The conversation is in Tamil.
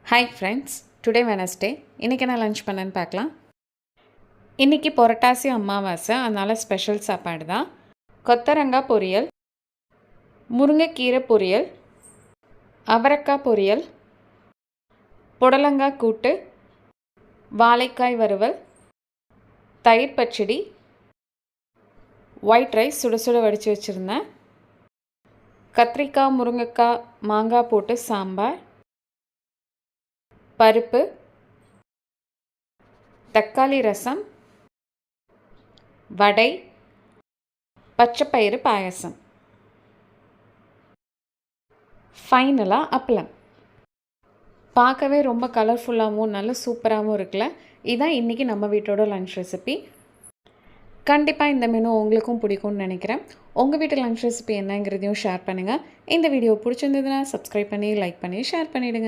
Hi friends, today Wednesday. இன்றைக்கி என்ன லன்ச் பண்ணேன்னு பார்க்கலாம். இன்றைக்கி புரட்டாசி அமாவாசை, அதனால் ஸ்பெஷல் சாப்பாடு தான். கொத்தரங்காய் பொரியல், முருங்கைக்கீரை பொரியல், அவரைக்காய் பொரியல், புடலங்காய் கூட்டு, வாழைக்காய் வறுவல், தயிர் பச்சடி, ஒயிட் ரைஸ் சுட சுட வடித்து வச்சுருந்தேன், கத்திரிக்காய் முருங்கைக்காய் மாங்காய் போட்டு சாம்பார், பருப்பு, தக்காளி ரசம், வடை, பச்சைப்பயிறு பாயசம், ஃபைனலாக அப்பளம். பார்க்கவே ரொம்ப கலர்ஃபுல்லாகவும் நல்ல சூப்பராகவும் இருக்குல்ல. இதுதான் இன்றைக்கி நம்ம வீட்டோட லன்ச் ரெசிபி. கண்டிப்பாக இந்த மெனு உங்களுக்கும் பிடிக்கும்னு நினைக்கிறேன். உங்கள் வீட்டு லன்ச் ரெசிபி என்னங்கிறதையும் ஷேர் பண்ணுங்கள். இந்த வீடியோ பிடிச்சிருந்ததுன்னா சப்ஸ்கிரைப் பண்ணி லைக் பண்ணி ஷேர் பண்ணிவிடுங்க.